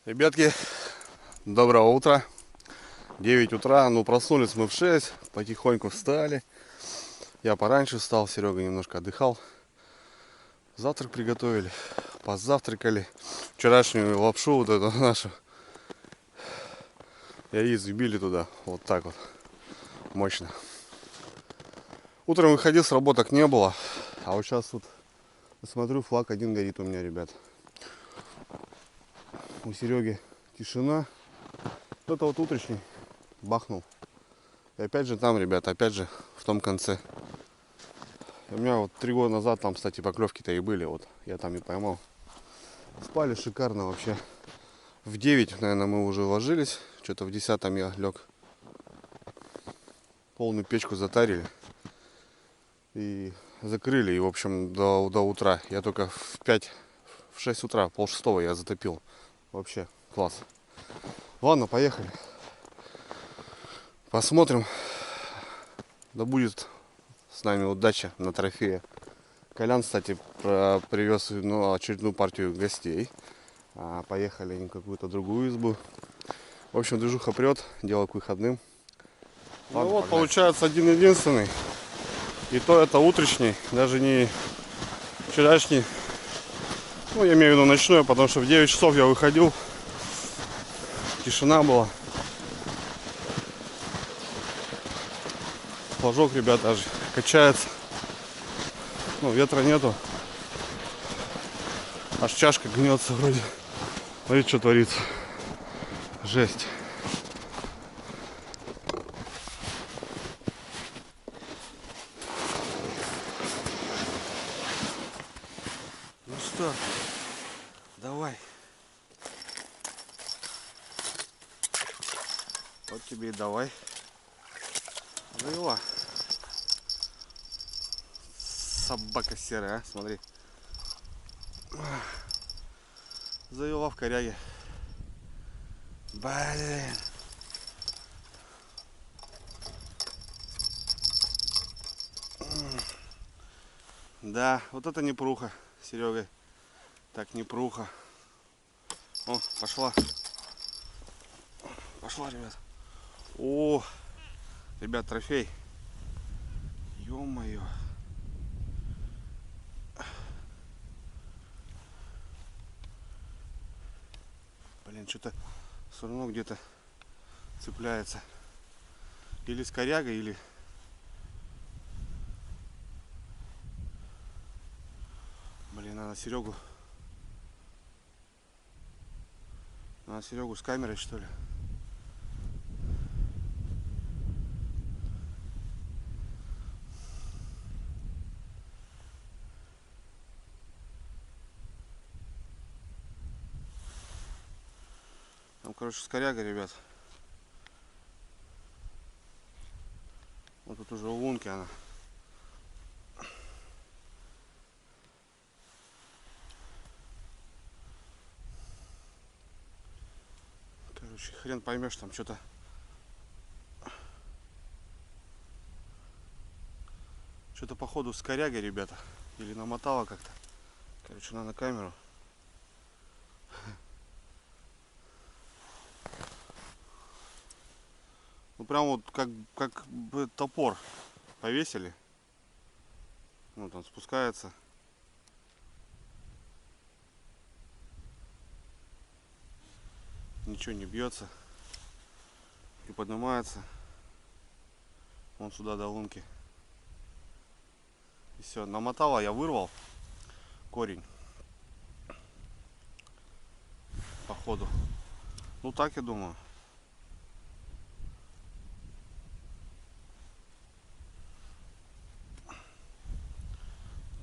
Ребятки, доброе утро. 9 утра, ну проснулись мы в 6, потихоньку встали. Я пораньше встал, Серега немножко отдыхал. Завтрак приготовили, позавтракали. Вчерашнюю лапшу, вот эту нашу, яиц вбили туда, вот так вот, мощно. Утром выходил, с работок не было. А вот сейчас вот смотрю, флаг один горит у меня, ребят. У Сереги тишина. Это вот утренний бахнул. И опять же там, ребят, опять же в том конце. У меня вот 3 года назад там, кстати, поклевки-то и были. Вот я там и поймал. Спали шикарно вообще. В 9, наверное, мы уже ложились. Что-то в 10 я лег. Полную печку затарили. И закрыли. И, в общем, до утра. Я только в 5, в 6 утра, пол-шестого я затопил. Вообще класс. Ладно, поехали. Посмотрим. Да будет с нами удача на трофее. Колян, кстати, привез очередную партию гостей. Поехали они в какую-то другую избу. В общем, движуха прет, дело к выходным. Ну вот, погнали. Получается один-единственный. И то это утренний, даже не вчерашний. Ну, я имею в виду ночной, потому что в 9 часов я выходил. Тишина была. Флажок, ребят, даже качается. Ну, ветра нету. Аж чашка гнется вроде. Смотрите, что творится. Жесть. Ну что, давай. Вот тебе и давай. Завела. Собака серая, а? Смотри. Завела в коряге. Блин. Да, вот это непруха, Серега. Так, непруха. О, пошла. Пошла, ребят. О, ребят, трофей. Ё-моё. Блин, что-то все равно где-то цепляется. Или с корягой, или... Блин, надо Серегу с камерой, что ли. Там, короче, с корягой, ребят. Вот тут уже у лунки она. Короче, хрен поймешь, там что-то. Что-то походу с корягой, ребята. Или намотала как-то. Короче, надо камеру. Ну прям вот как бы топор повесили. Вот он спускается. Ничего не бьется. И поднимается. Он сюда до лунки. И все, намотала, я вырвал корень. Походу. Ну так я думаю.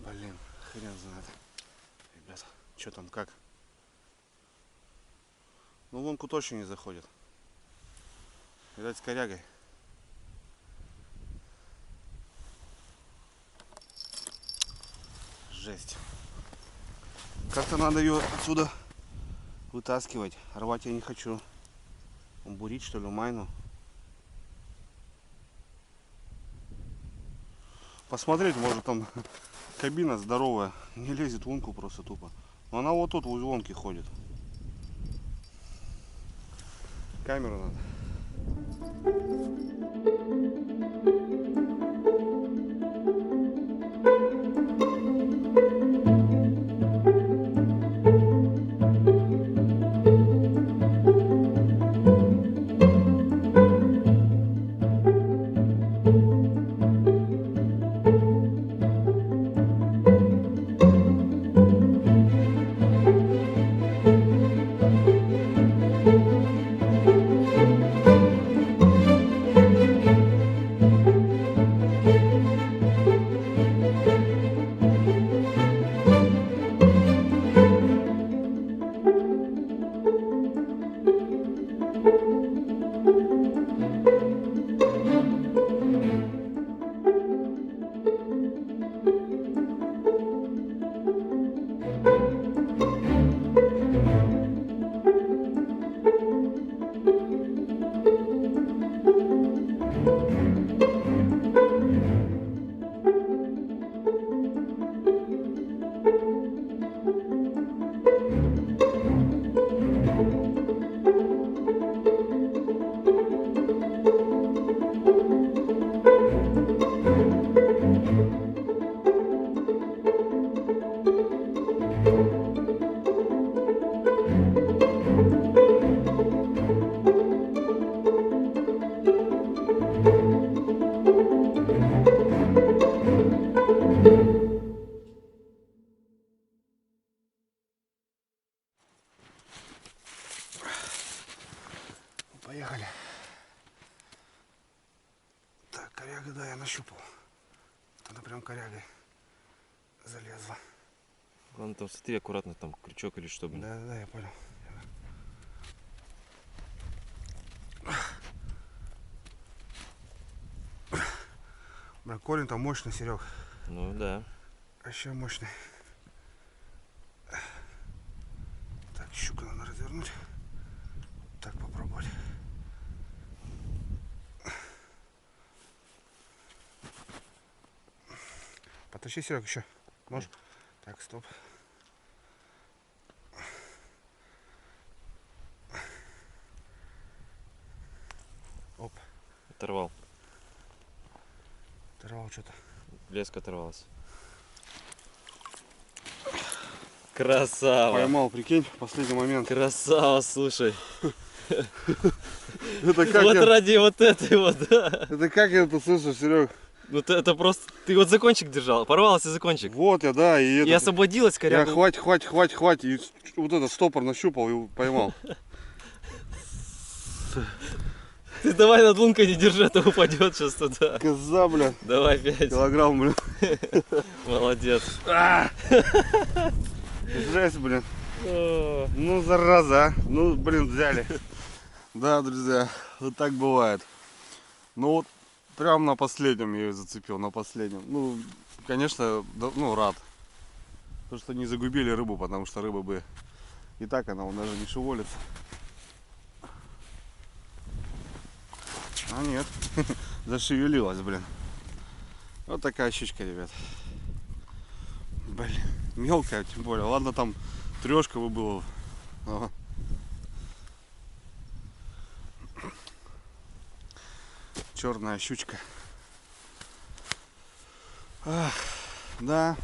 Блин, хрен знает. Ребята, что там как? Ну лунку точно не заходит. Видать, с корягой. Жесть. Как-то надо ее отсюда вытаскивать. Рвать я не хочу. Бурить, что ли, майну. Посмотреть, может там кабина здоровая. Не лезет в лунку просто тупо. Но она вот тут в лунке ходит. камеру надо. Поехали. Так, коряга, да, я нащупал. Она прям корягой залезла. Главное, там смотри аккуратно, там крючок или что, блин. Да, я понял. Бля, корень там мощный, Серег. Ну да. Вообще мощный. Так, щуку надо развернуть. Так попробовать. Потащи, Серег, еще. Можешь? Так, стоп. Оп. Оторвал. Оторвал что-то. Леска оторвалась. Красава. Поймал, прикинь, в последний момент. Красава, слушай. Это как Вот я... ради вот этой вот, да. Это как я это слышу, Серег? Ну это просто... Ты вот за кончик держал, порвался за кончик. Вот я, да, и это... И освободилась коряга. Я хватит, и вот этот стопор нащупал и поймал. Ты давай над лункой не держи, а то упадет сейчас туда. Коза, бля. Давай 5. Килограмм, бля. Молодец. Жесть, блин. Ну, зараза, а. Ну, блин, взяли. Да, друзья, вот так бывает. Ну, вот прям на последнем я ее зацепил, на последнем. Ну, конечно, ну, рад. То, что не загубили рыбу, потому что рыба бы... И так она даже не шевелится. А нет, зашевелилась, блин. Вот такая щучка, ребят. Блин, мелкая, тем более. Ладно, там трешка бы было. Ага. Черная щучка. Ах, да.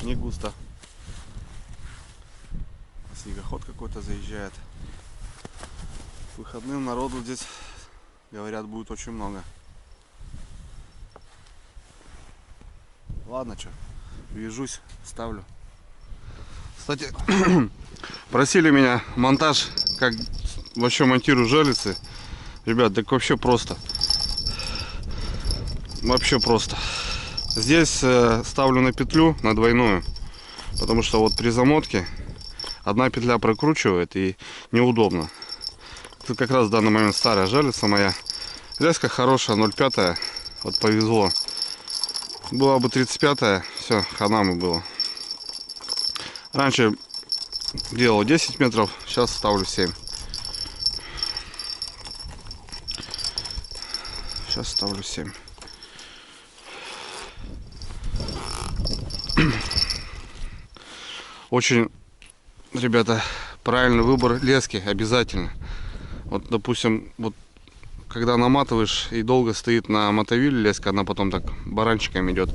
Не густо. Снегоход какой-то заезжает. К выходным народу здесь, говорят, будет очень много. Ладно, что, вяжусь, ставлю. Кстати, просили меня монтаж, как вообще монтирую жерлицы. Ребят, так вообще просто. Вообще просто. Здесь ставлю на петлю, на двойную. Потому что вот при замотке одна петля прокручивает и неудобно. Это как раз в данный момент старая жерлица моя. Леска хорошая, 0,5. Вот повезло. Была бы 35-я, все, хана бы было. Раньше делал 10 метров, сейчас ставлю 7. Сейчас ставлю 7. Очень, ребята, правильный выбор лески обязательно. Вот, допустим, вот когда наматываешь и долго стоит на мотовиле леска, она потом так баранчиком идет.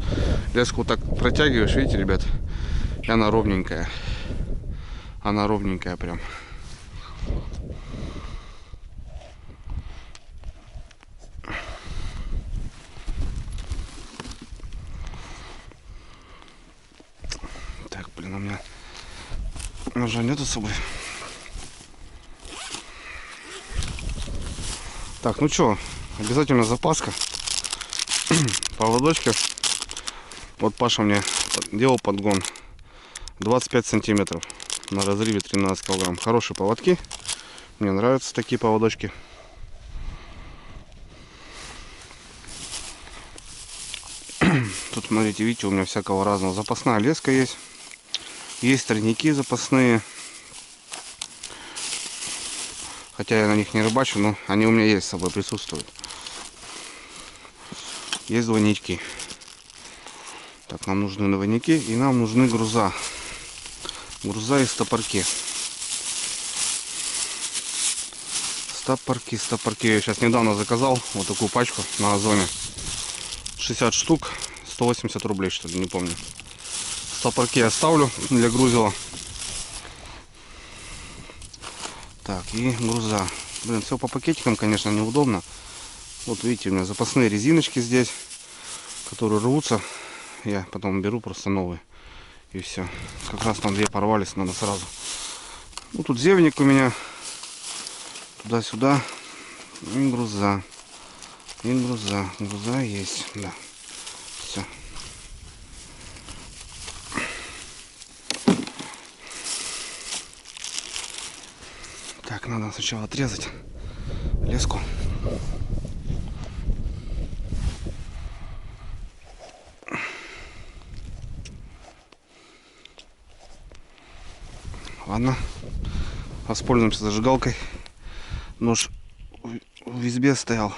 Леску так протягиваешь, видите, ребят, и она ровненькая. Она ровненькая прям. Так, блин, у меня ножа нету с собой. Так, ну что, обязательно запаска. Поводочка. Вот Паша мне делал подгон 25 сантиметров на разрыве 13 килограмм. Хорошие поводки. Мне нравятся такие поводочки. Тут, смотрите, видите, у меня всякого разного. Запасная леска есть. Есть тройники запасные. Хотя я на них не рыбачу, но они у меня есть с собой, присутствуют. Есть двойнички. Так, нам нужны двойники и нам нужны груза. Груза и стопорки. Стопорки. Я сейчас недавно заказал вот такую пачку на Озоне. 60 штук, 180 рублей, что ли, не помню. Стопорки я ставлю для грузила. Так, и груза. Блин, все по пакетикам, конечно, неудобно. Вот видите, у меня запасные резиночки здесь, которые рвутся. Я потом беру просто новые. И все. Как раз там две порвались, надо сразу. Ну, тут зевник у меня. Туда-сюда. И груза. И груза. Груза есть, да. Все. Так, надо сначала отрезать леску. Ладно, воспользуемся зажигалкой. Нож в избе стоял.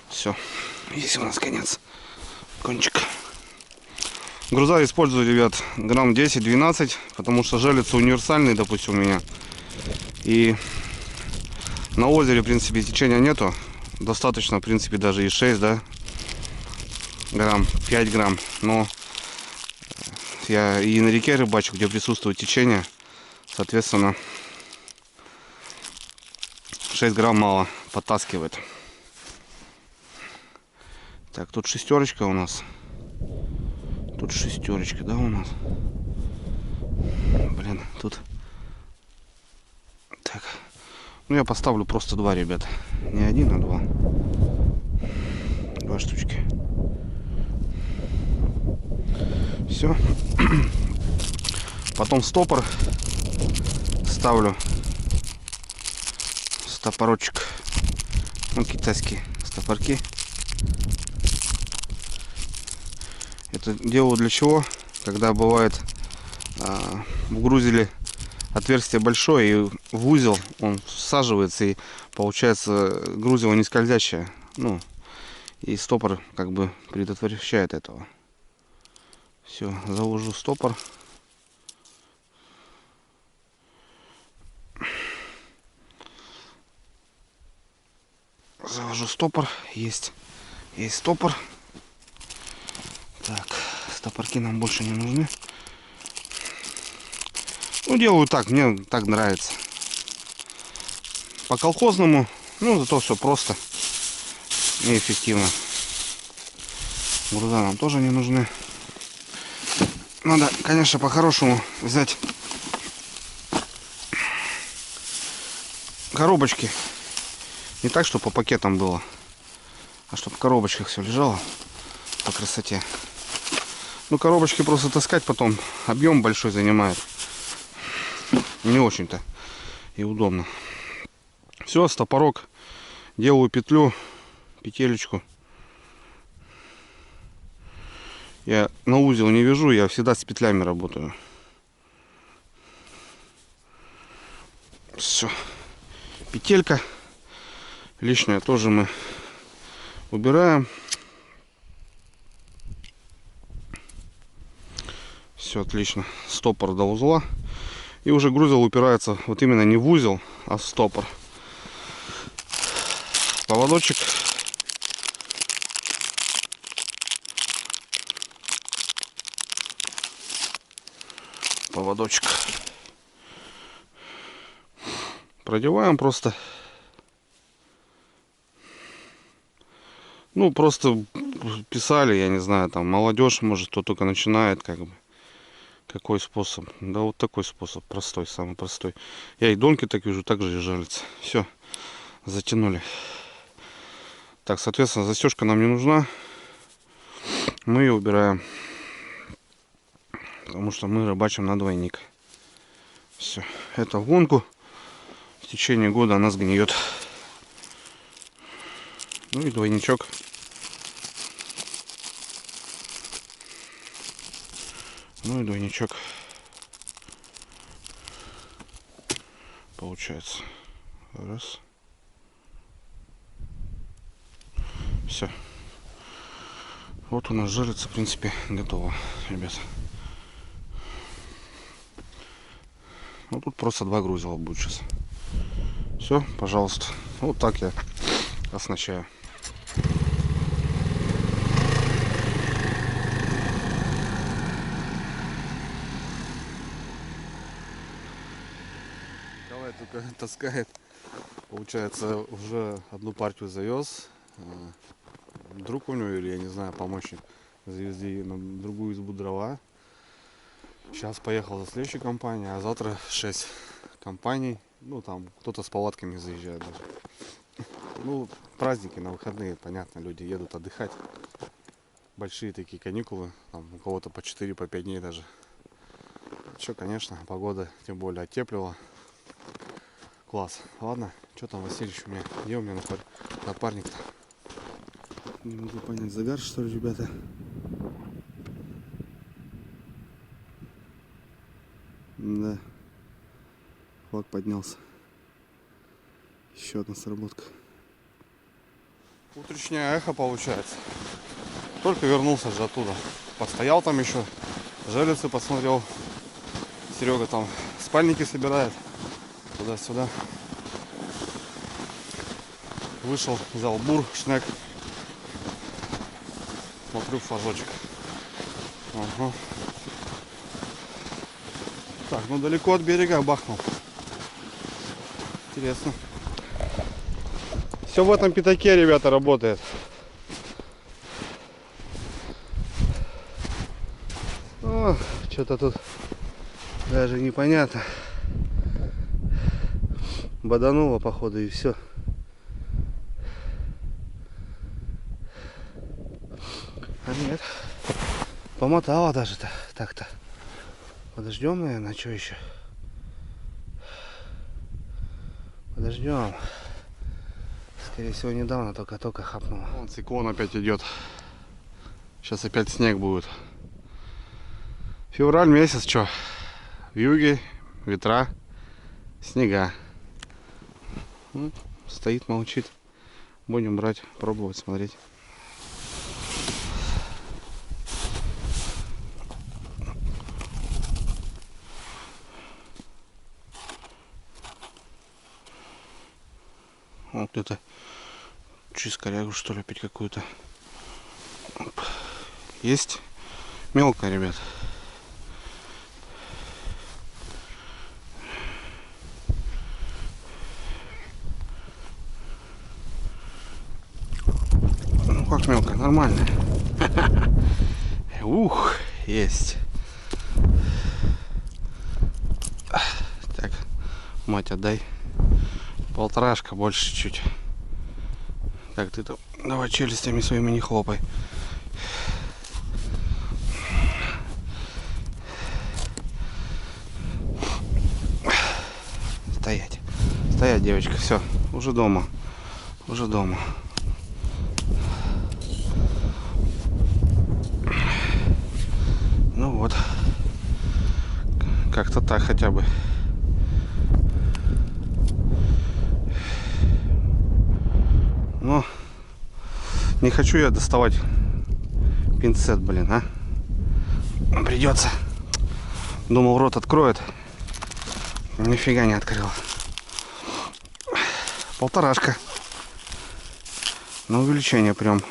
Все, есть у нас конец. Кончик. Груза использую, ребят, грамм 10-12, потому что желицы универсальные, допустим, у меня. И на озере, в принципе, течения нету. Достаточно, в принципе, даже и 6, да, грамм, 5 грамм. Но я и на реке рыбачу, где присутствует течение. Соответственно, 6 грамм мало, подтаскивает. Так, тут шестерочка у нас. Тут шестерочка, да, у нас? Блин, тут... Так. Ну, я поставлю просто 2, ребят. Не 1, а 2. 2 штучки. Все. Потом стопор ставлю. Стопорочек. Ну, китайские стопорки. Это делаю для чего? Когда бывает в грузиле отверстие большое и в узел он всаживается, и получается грузило не скользящее. Ну, и стопор как бы предотвращает этого. Все, завожу стопор. Завожу стопор. Есть стопор. Так, стопорки нам больше не нужны. Ну, делаю так, мне так нравится. По колхозному, ну, зато все просто и эффективно. Груза нам тоже не нужны. Надо, конечно, по-хорошему взять коробочки. Не так, чтобы по пакетам было, а чтобы в коробочках все лежало по красоте. Ну, коробочки просто таскать потом объем большой занимает. Не очень-то и удобно. Все, стопорок. Делаю петлю, петелечку. Я на узел не вяжу, я всегда с петлями работаю. Все. Петелька. Лишнее тоже мы убираем. Все отлично. Стопор до узла. И уже грузил упирается вот именно не в узел, а в стопор. Поводочек. Поводочек. Продеваем просто. Ну, просто писали, я не знаю, там, молодежь, может, кто только начинает, как бы. Какой способ? Да вот такой способ, простой, самый простой. Я и донки так вижу, так же и жалится. Все, затянули. Так, соответственно, застежка нам не нужна. Мы ее убираем. Потому что мы рыбачим на двойник. Все, это в гонку. В течение года она сгниет. Ну и двойничок. Ну и двойничок. Получается. Раз. Все. Вот у нас жерлица, в принципе, готова, ребят. Ну тут просто 2 грузила будет сейчас. Все, пожалуйста. Вот так я оснащаю. Николай только таскает. Получается, уже одну партию завез. Друг у него, или я не знаю, помощник, завезли на другую избу дрова. Сейчас поехал за следующей компанией, а завтра 6 компаний. Ну там кто-то с палатками заезжает даже. Ну, праздники на выходные, понятно, люди едут отдыхать. Большие такие каникулы, там у кого-то по 4, по 5 дней даже. Че, конечно, погода тем более оттеплила. Класс. Ладно, что там, Васильевич, у меня? Где у меня напарник-то? Не могу понять, загар, что ли, ребята? Да. Флаг поднялся. Еще одна сработка. Утреннее эхо получается. Только вернулся же оттуда. Постоял там еще. Жерлицы посмотрел. Серега там спальники собирает. Туда-сюда. Вышел, взял бур, шнек. Смотрю флажочек. Ага. Так, ну далеко от берега бахнул. Интересно. Все в этом пятаке, ребята, работает. Что-то тут даже непонятно. Бодануло, походу, и все. А нет. Помотало даже-то. Так-то. Подождем, наверное, что еще? Подождем. Скорее всего, недавно только хапнуло. Вон циклон опять идет. Сейчас опять снег будет. Февраль месяц, что? Вьюги, ветра, снега. Ну, стоит, молчит. Будем брать, пробовать, смотреть. Вот это чискорягу, что ли, опять какую-то. Есть мелкая, ребят. Ну как мелкая, нормальная. Ух, есть. Так, мать, отдай. Полторашка, больше чуть. Так, ты там давай челюстями своими не хлопай. Стоять. Стоять, девочка, все, уже дома. Уже дома. Ну вот. Как-то так хотя бы. Но не хочу я доставать пинцет, блин, а. Придется. Думал, рот откроет. Нифига не открыл. Полторашка. На увеличение прям.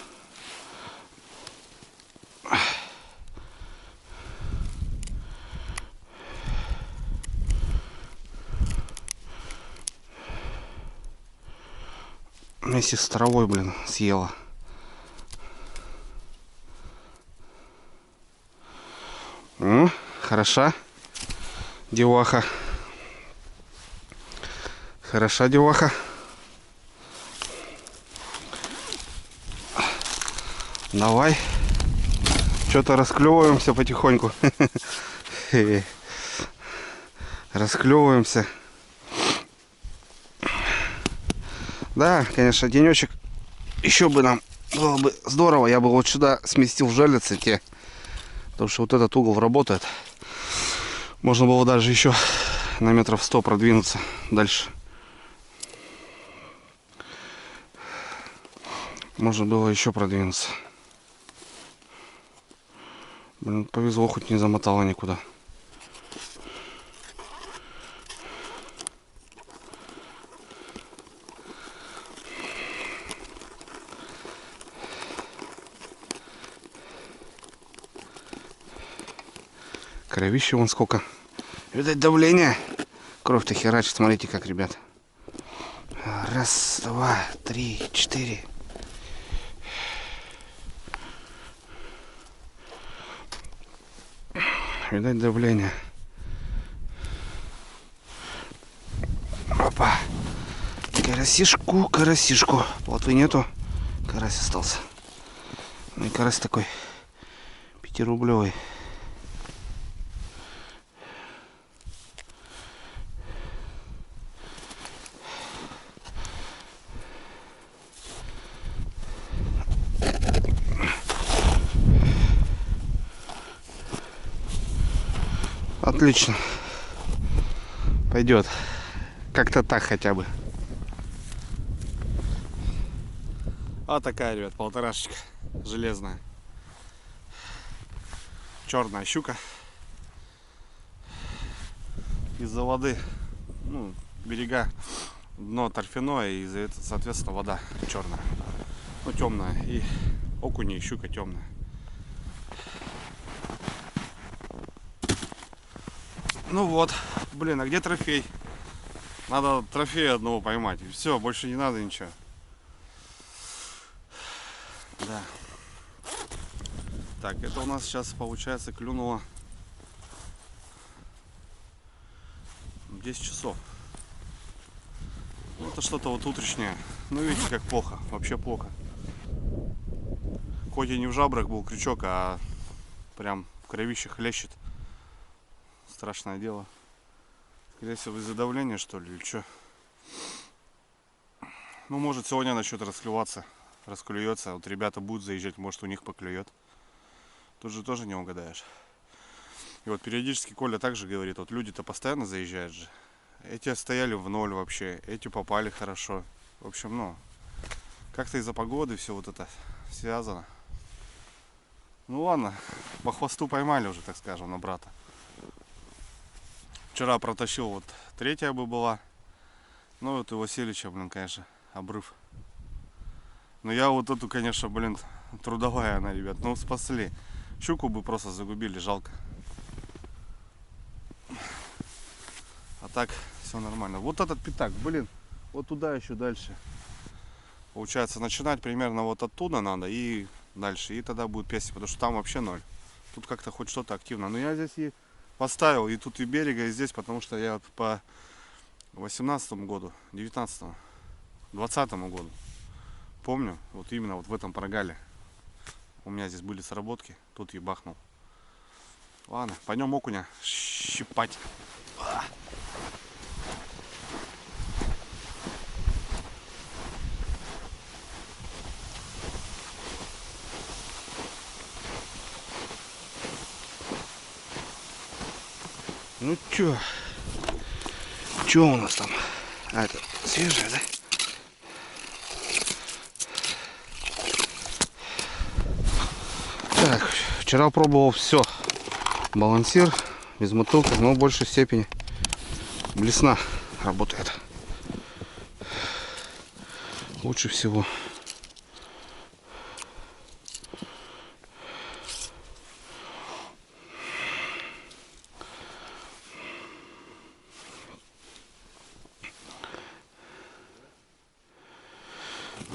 Вместе с травой, блин, съела. Хороша деваха. Хороша деваха. Давай. Что-то расклевываемся потихоньку. Расклевываемся. Да, конечно, денечек. Еще бы нам было бы здорово. Я бы вот сюда сместил жерлицы те. Потому что вот этот угол работает. Можно было даже еще на метров 100 продвинуться дальше. Можно было еще продвинуться. Блин, повезло, хоть не замотало никуда. Кровище вон сколько. Видать, давление. Кровь-то херачит. Смотрите, как, ребят. Раз, два, три, четыре. Видать, давление. Опа. Карасишку, карасишку. Плотвы нету. Карась остался. Ну и карась такой 5-рублевый. Отлично. Пойдет. Как-то так хотя бы. А такая, ребят, полторашечка. Железная. Черная щука. Из-за воды, ну, берега, дно торфяное, и из-за этого, соответственно, вода черная. Ну, темная. И окуни, и щука темная. Ну вот, блин, а где трофей? Надо трофея одного поймать. И все, больше не надо ничего. Да. Так, это у нас сейчас, получается, клюнуло 10 часов. Ну, это что-то вот утреннее. Ну, видите, как плохо. Вообще плохо. Хоть и не в жабрах был крючок, а прям в кровище хлещет. Страшное дело. Скорее всего, из-за давления, что ли, или что. Ну, может, сегодня начнет расклеваться. Расклюется. Вот ребята будут заезжать, может, у них поклюет. Тут же тоже не угадаешь. И вот периодически Коля также говорит, вот люди-то постоянно заезжают же. Эти стояли в ноль вообще, эти попали хорошо. В общем, ну, как-то из-за погоды все вот это связано. Ну ладно, по хвосту поймали уже, так скажем, на брата. Вчера протащил, вот третья бы была. Ну вот у Васильевича, блин, конечно, обрыв. Но я вот эту, конечно, блин, трудовая она, ребят. Ну, спасли. Щуку бы просто загубили, жалко. А так, все нормально. Вот этот пятак, блин, вот туда еще дальше. Получается, начинать примерно вот оттуда надо и дальше. И тогда будет песня, потому что там вообще ноль. Тут как-то хоть что-то активно. Но я здесь и поставил, и тут и берега, и здесь, потому что я по 18-му году, 19-му, 20-му году помню, вот именно вот в этом прогале у меня здесь были сработки, тут и бахнул. Ладно, пойдем окуня щипать. Ну чё у нас там? А, это свежее, да? Так, вчера пробовал все. Балансир, без мотылка, но в большей степени блесна работает лучше всего.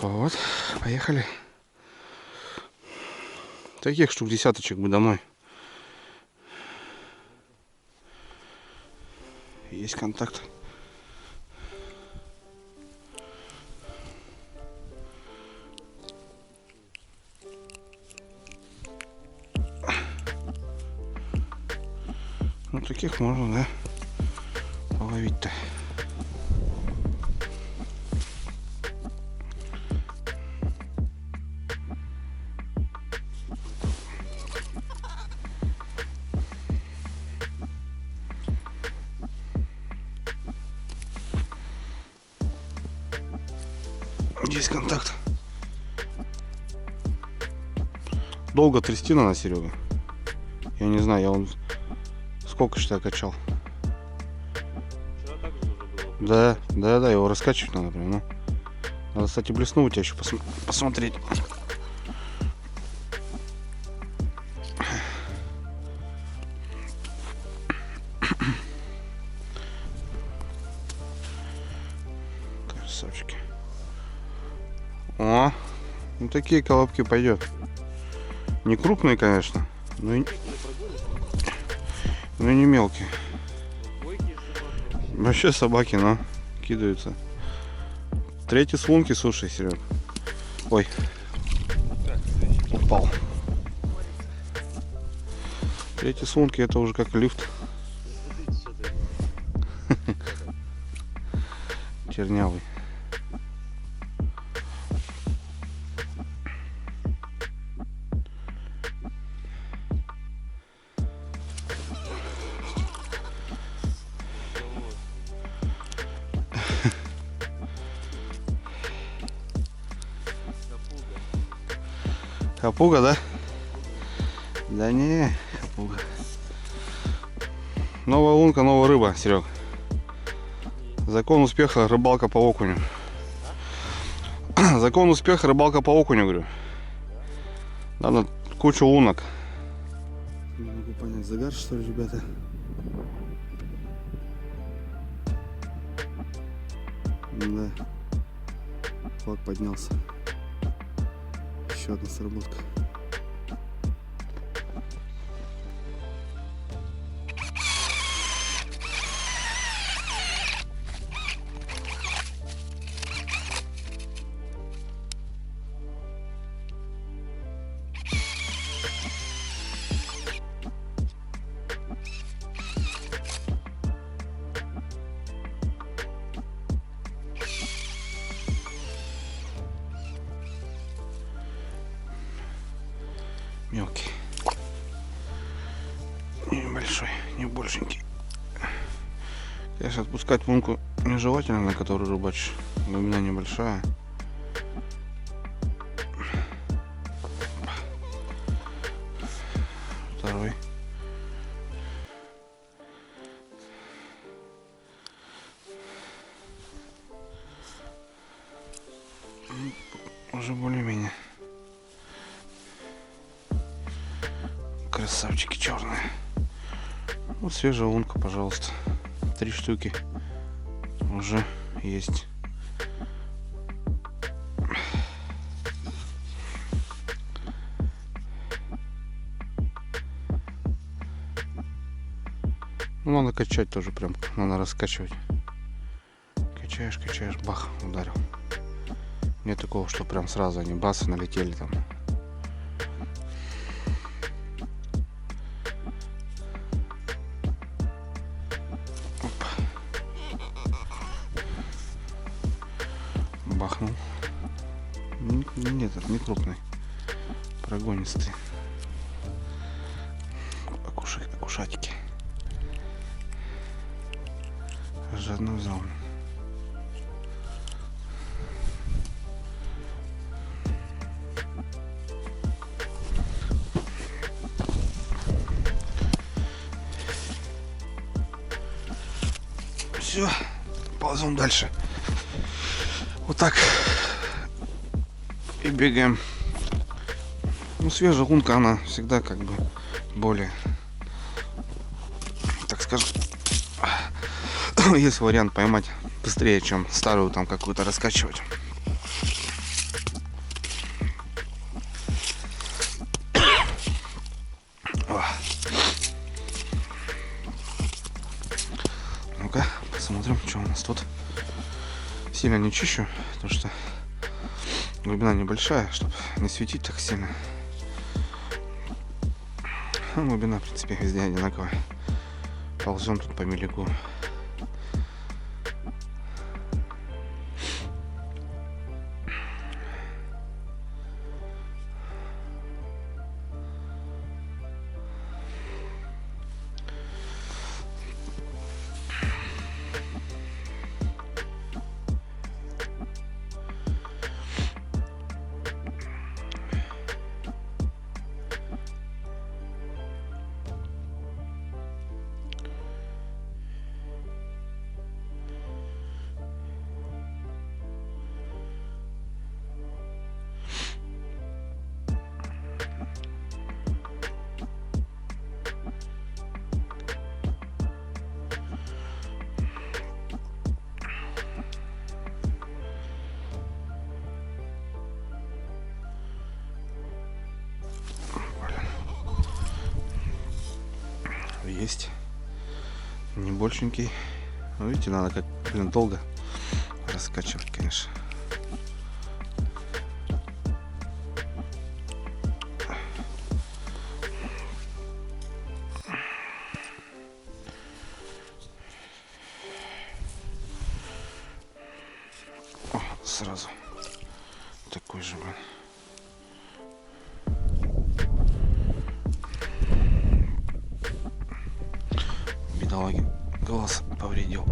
Вот, поехали. Таких штук десяточек бы домой. Есть контакт. Ну таких можно, да, половить-то. Есть контакт. Долго трясти надо, Серега. Я не знаю, я он сколько что я качал. Вчера так же уже было. Да, его раскачивать надо прям, ну. Надо, кстати, блесну у тебя еще посмотреть. Красавчики. О, ну такие колобки пойдет. Не крупные, конечно, но и не мелкие. Вообще собаки, но кидаются. Третий с лунки, слушай, Серег. Ой, упал. Третий с лунки, это уже как лифт. Чернявый. Хапуга, да? Да не, хапуга. Новая лунка, новая рыба, Серег. Закон успеха, рыбалка по окуню. Закон успеха, рыбалка по окуню, говорю. Надо кучу лунок. Не могу понять, загар, что ли, ребята? Да. Флаг поднялся. Еще одна сработка. Мелкий, небольшой, не большенький. Конечно, отпускать лунку нежелательно, на которую рыбачишь. Глубина небольшая. Второй. Уже более-менее. Красавчики черные. Вот свежая лунка, пожалуйста. 3 штуки уже есть. Ну, надо качать тоже, прям надо раскачивать. Качаешь, качаешь, бах, ударил. Нет такого, что прям сразу они басы налетели там. Бахнул. Нет, это не крупный. Прогонистый. Акушатики. Жадно взял. Все, ползем дальше. Вот так. И бегаем. Ну, свежая лунка, она всегда как бы более, так скажем, есть вариант поймать быстрее, чем старую там какую-то раскачивать. Ну-ка, посмотрим, что у нас тут. Сильно не чищу, потому что глубина небольшая, чтобы не светить так сильно. Глубина, в принципе, везде одинаковая. Ползем тут по мелику. Есть не большенький. Ну, видите, надо как, блин, долго раскачивать, конечно. О, сразу такой же, блин. Бедолаги глаз повредил.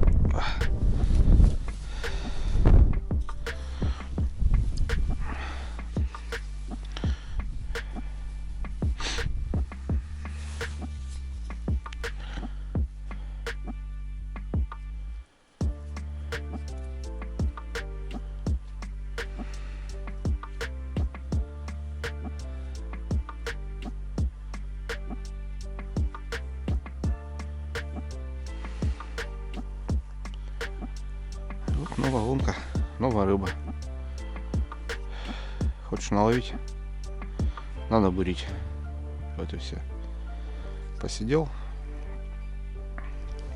Вот новая лунка, новая рыба. Хочешь наловить? Надо бурить. Вот и все. Посидел.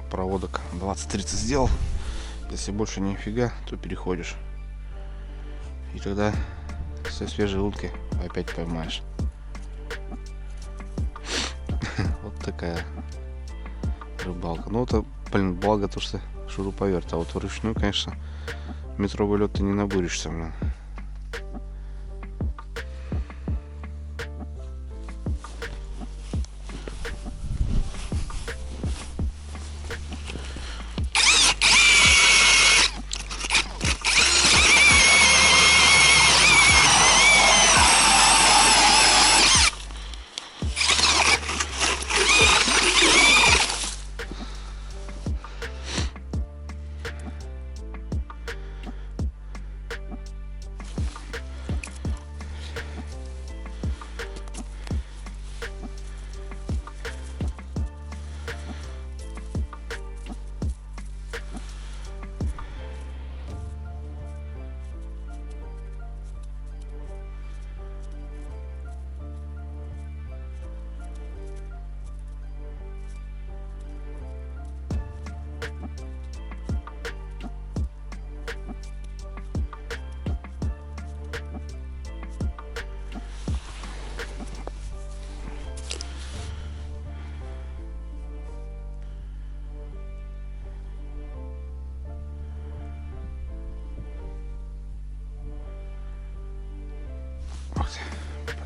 Проводок 20-30 сделал. Если больше нифига, то переходишь. И тогда со свежей удкой опять поймаешь. Вот такая рыбалка. Ну это, блин, благо то, что шуруповерт. А вот вручную, конечно, метровый лед ты не набуришься, блин.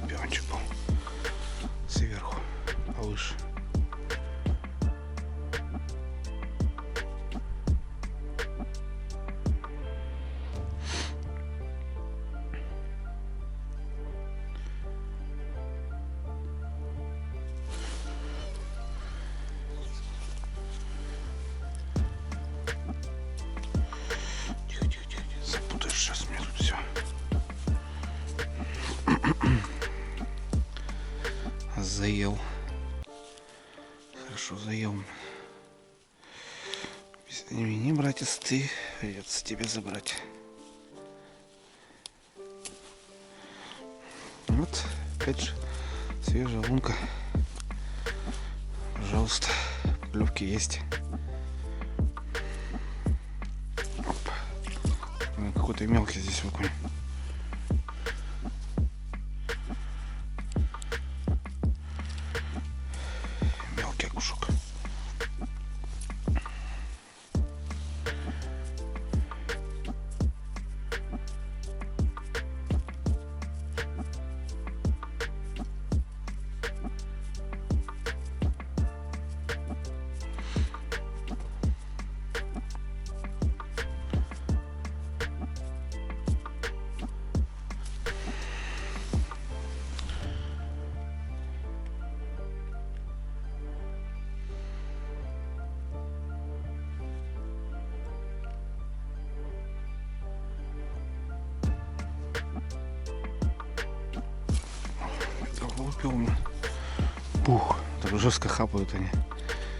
Подбиванчик был сверху, повыше. Заел. Хорошо заел. Извини, братец, ты придется тебе забрать. Вот, опять же, свежая лунка. Пожалуйста, поклевки есть. Опа. Какой-то мелкий здесь окунь. Мелкий окушок. Упил меня. Пух, так жестко хапают они.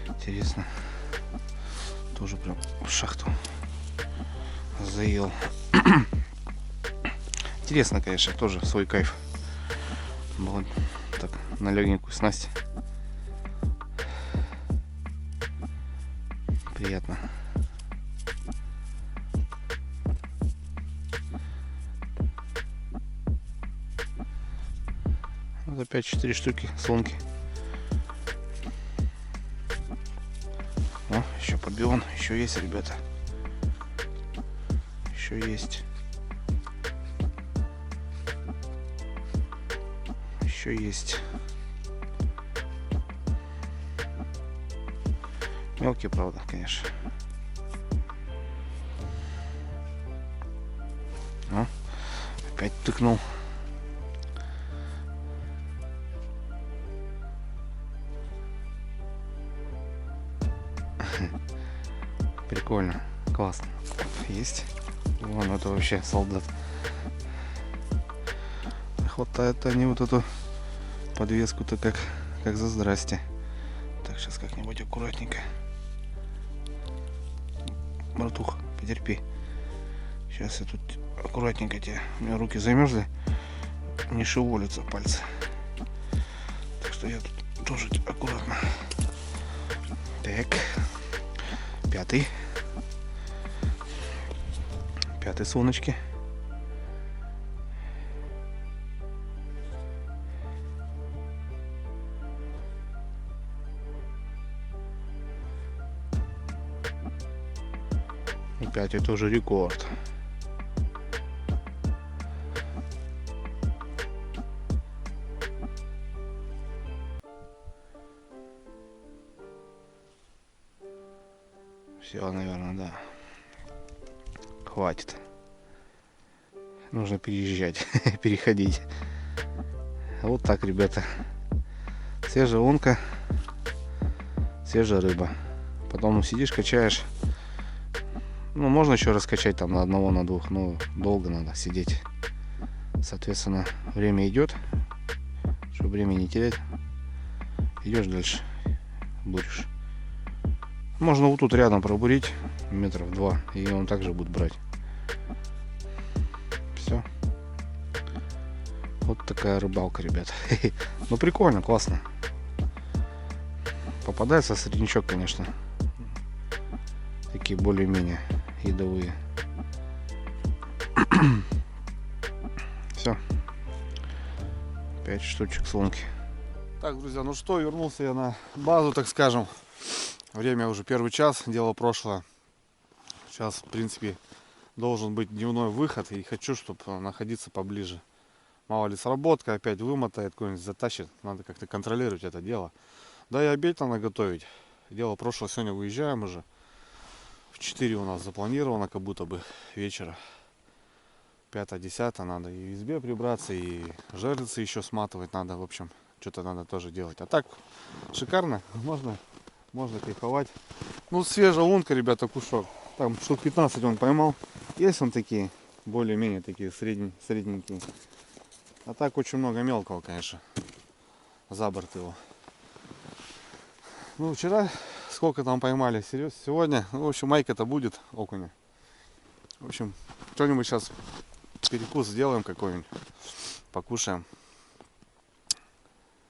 Интересно. Тоже прям в шахту заел. Интересно, конечно, тоже свой кайф. Было так на легенькую снасть. Приятно. Вот опять 4 штуки слонки. О, еще подбион, еще есть, ребята. Еще есть. Еще есть. Мелкие, правда, конечно. О, опять тыкнул. Прикольно, классно. Есть. Вон это вообще солдат. Хватает они вот эту подвеску-то как за здрасте. Так, сейчас как-нибудь аккуратненько. Братуха, потерпи. Сейчас я тут аккуратненько тебе. У меня руки замерзли. Не шевелятся пальцы. Так что я тут тоже аккуратно. Так. Пятый. Пятый солнышки. И пятый тоже рекорд. Все, наверное, да. Хватит. Нужно переезжать, переходить. Вот так, ребята. Свежая лунка, свежая рыба. Потом сидишь, качаешь. Ну, можно еще раскачать там на одного, на двух, но долго надо сидеть. Соответственно, время идет. Чтобы время не терять, идешь дальше, буришь. Можно вот тут рядом пробурить метров 2, и он также будет брать. Все. Вот такая рыбалка, ребят. Ну прикольно, классно. Попадается среднячок, конечно. Такие более-менее едовые. Все. 5 штучек слонки. Так, друзья, ну что, вернулся я на базу, так скажем. Время уже 1 час, дело прошлое. Сейчас, в принципе, должен быть дневной выход. И хочу, чтобы находиться поближе. Мало ли сработка, опять вымотает, какой-нибудь затащит. Надо как-то контролировать это дело. Да и обед надо готовить. Дело прошлое, сегодня выезжаем уже. В 4 у нас запланировано, как будто бы вечера. 5-10 надо и в избе прибраться, и жерлицы еще сматывать надо. В общем, что-то надо тоже делать. А так, шикарно. Можно кайфовать. Ну, свежая лунка, ребята, кушок. Там штук 15 он поймал. Есть он такие, более-менее такие средненькие. А так очень много мелкого, конечно. за борт его. Ну, вчера сколько там поймали, сегодня, ну, в общем, майка-то будет окуня. В общем, что-нибудь сейчас перекус сделаем какой-нибудь, покушаем.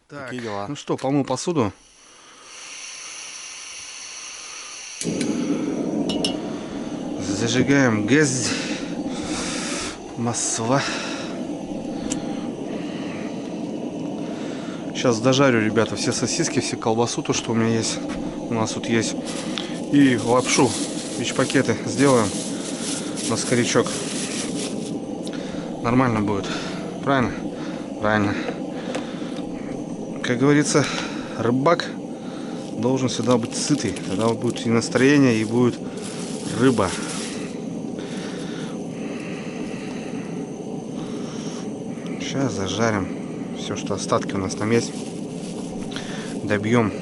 Так, такие дела. ну что, помыл посуду. Зажигаем газ. Масло. Сейчас дожарю, ребята, все сосиски, все колбасу, то, что у меня есть. У нас тут есть. И лапшу, вич-пакеты сделаем на скорячок. Нормально будет. Правильно? Правильно. Как говорится, рыбак должен всегда быть сытый. Тогда будет и настроение, и будет рыба. Сейчас зажарим все, что остатки у нас там есть. Добьем.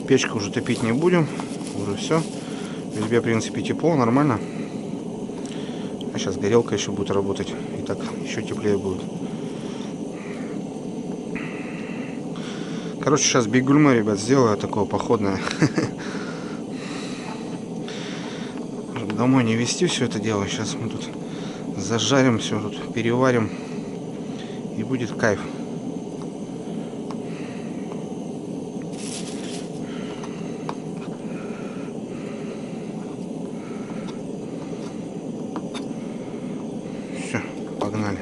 Печку уже топить не будем. Уже все. В избе, в принципе, тепло, нормально. А сейчас горелка еще будет работать. И так еще теплее будет. Короче, сейчас бигульме, ребят, сделаю такое походное. Домой не везти все это дело. Сейчас мы тут зажарим все, тут переварим. И будет кайф. Все, погнали.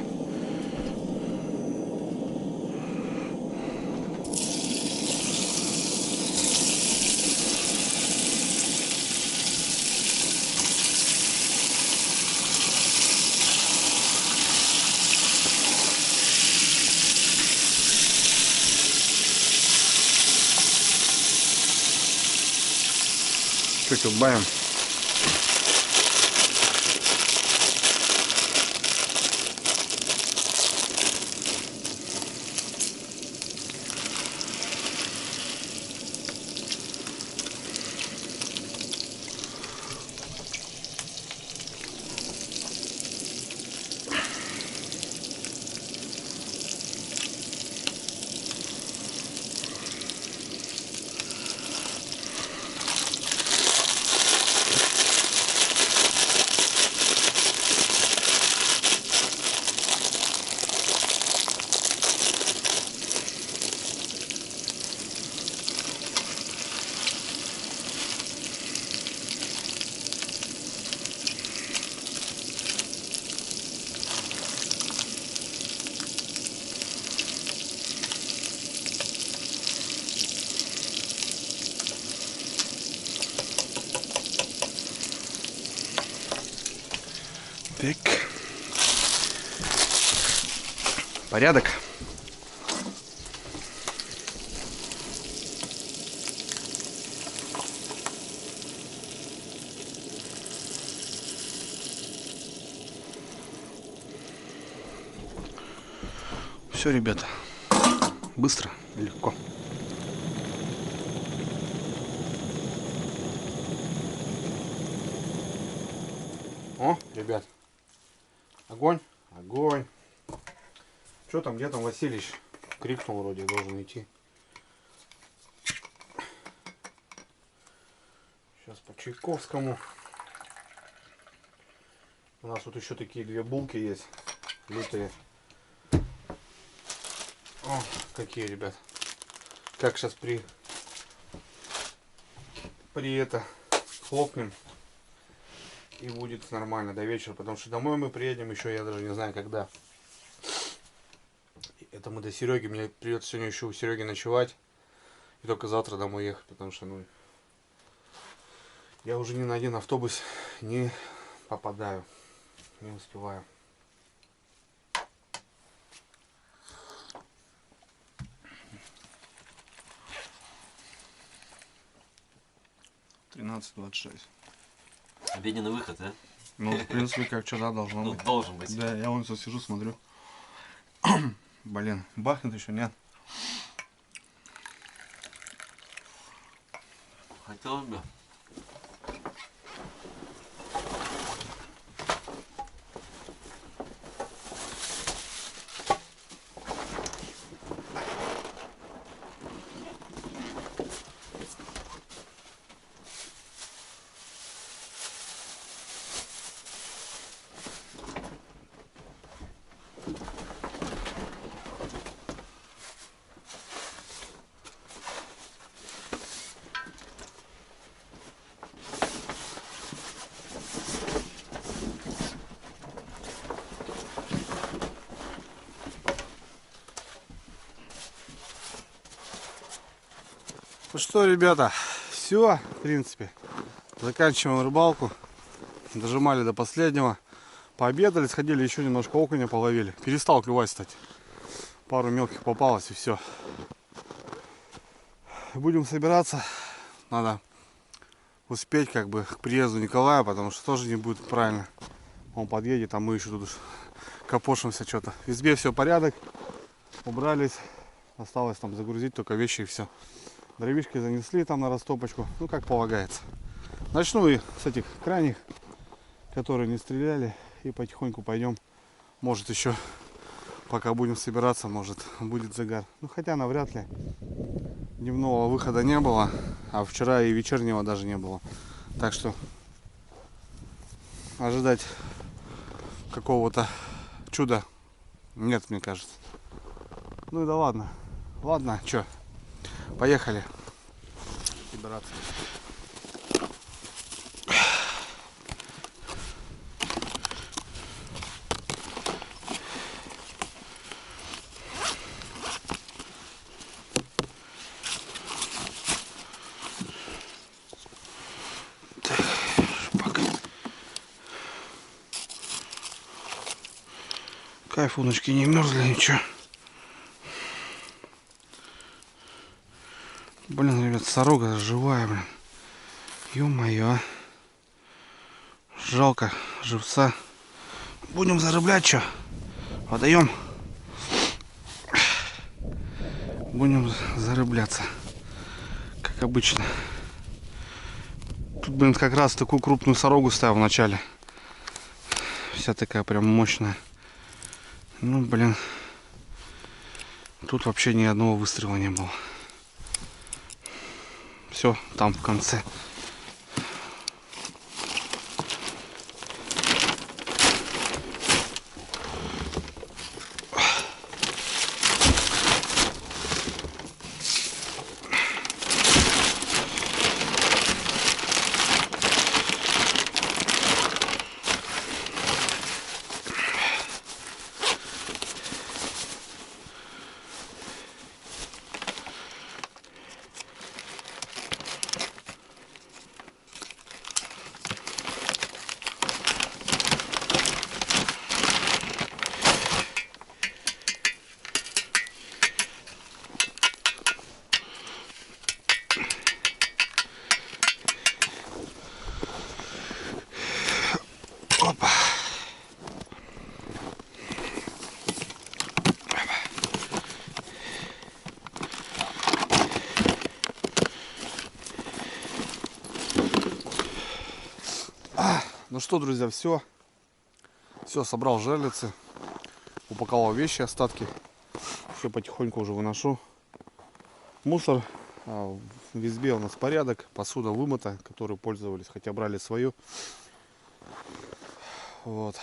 Чуть убавим. Так. Порядок. Все, ребята. Быстро и легко. О, ребят. Огонь, огонь. Что там, где там Васильевич? Крикнул вроде, должен идти. Сейчас по Чайковскому. У нас тут еще такие две булки есть. Лютые. О, какие, ребят. Как сейчас при это хлопнем. И будет нормально до вечера, потому что домой мы приедем еще, я даже не знаю когда. Это мы до Сереги, мне придется сегодня еще у Сереги ночевать. И только завтра домой ехать, потому что, ну, я уже ни на один автобус не попадаю, не успеваю. $13:26. Обеденный выход, да? Ну, в принципе, как вчера должно Ну, быть. должен быть. Да, я вон сейчас сижу, смотрю. Блин, бахнет еще, нет? Хотелось бы. Ну что, ребята, все, в принципе. Заканчиваем рыбалку. Дожимали до последнего. Пообедали, сходили, еще немножко окуня половили. Перестал клевать, кстати. Пару мелких попалось и все. Будем собираться. Надо успеть как бы к приезду Николая, потому что тоже не будет правильно. Он подъедет, а мы еще тут копошимся что-то. В избе все порядок. Убрались. Осталось там загрузить только вещи и все. Дровишки занесли там на растопочку. Ну как полагается. Начну и с этих крайних, которые не стреляли. И потихоньку пойдем. Может еще, пока будем собираться, может будет загар. Ну хотя навряд ли. Дневного выхода не было. А вчера и вечернего даже не было. Так что ожидать какого-то чуда нет, мне кажется. Ну и да ладно. Ладно, что, поехали собираться. Кайф, удочки не мерзли, ничего. Блин, ребят, сорога живая, блин. Ё-моё. Жалко живца. Будем зарыблять, что? Водоем. Будем зарыбляться. Как обычно. Тут, блин, как раз такую крупную сорогу ставил в начале. Вся такая прям мощная. Ну, блин. Тут вообще ни одного выстрела не было. Все, там в конце. Опа. Ну что, друзья, все собрал жерлицы, упаковал вещи, остатки, все потихоньку уже выношу. Мусор в избе у нас порядок, посуда вымыта, которую пользовались, хотя брали свою. Вот.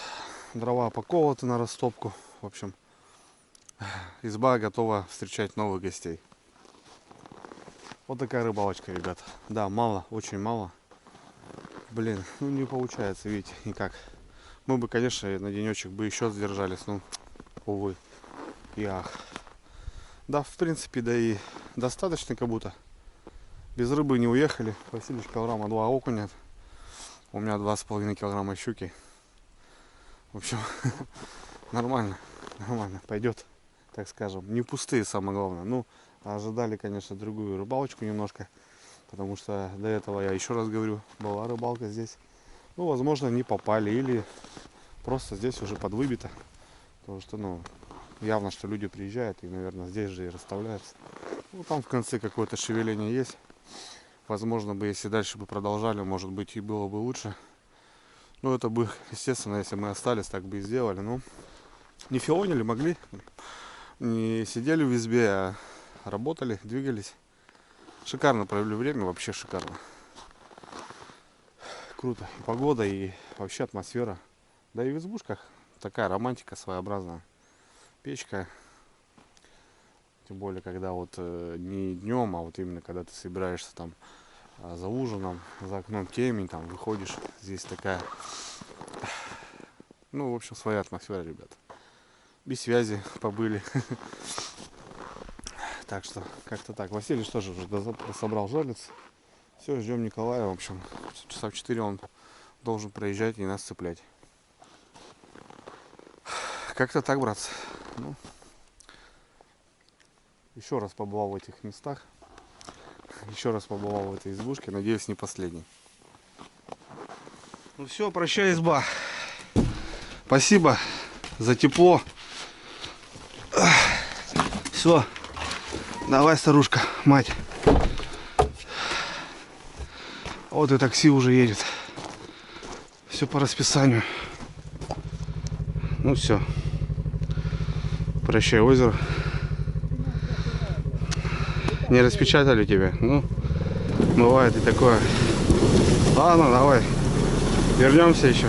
Дрова упакованы на растопку. В общем, изба готова встречать новых гостей. Вот такая рыбалочка, ребят. Да, мало, очень мало. Блин, ну не получается, видите, никак. Мы бы, конечно, на денечек бы еще задержались, но, увы и ах. Да, в принципе, да и достаточно как будто. Без рыбы не уехали. Василич килограмма 2 окуня. У меня 2,5 килограмма щуки. В общем, нормально, пойдет, так скажем. Не пустые, самое главное. Ну, ожидали, конечно, другую рыбалочку немножко. Потому что до этого, я еще раз говорю, была рыбалка здесь. Ну, возможно, не попали или просто здесь уже подвыбито. Потому что, ну, явно, что люди приезжают и, наверное, здесь же и расставляются. Ну, там в конце какое-то шевеление есть. Возможно, бы, если дальше бы продолжали, может быть, и было бы лучше. Ну, это бы, естественно, если мы остались, так бы и сделали. Ну, не филонили, могли. Не сидели в избе, а работали, двигались. Шикарно провели время, вообще шикарно. Круто. И погода, и вообще атмосфера. Да и в избушках такая романтика своеобразная. Печка. Тем более, когда вот не днем, а вот именно когда ты собираешься там за ужином, за окном темень, там выходишь, здесь такая, ну, в общем, своя атмосфера, ребят. Без связи побыли. Так что как-то так. Василий тоже уже собрал жерлиц. Все, ждем Николая. В общем, часа в 4 он должен приезжать и нас цеплять. Как-то так, братцы. Ну, еще раз побывал в этих местах. Еще раз побывал в этой избушке. Надеюсь, не последний. Ну все, прощай, изба. Спасибо за тепло. Все. Давай, старушка, мать. Вот и такси уже едет. Все по расписанию. Ну все. Прощай, озеро. Не распечатали тебя? Ну, бывает и такое. Ладно, давай. Вернемся еще.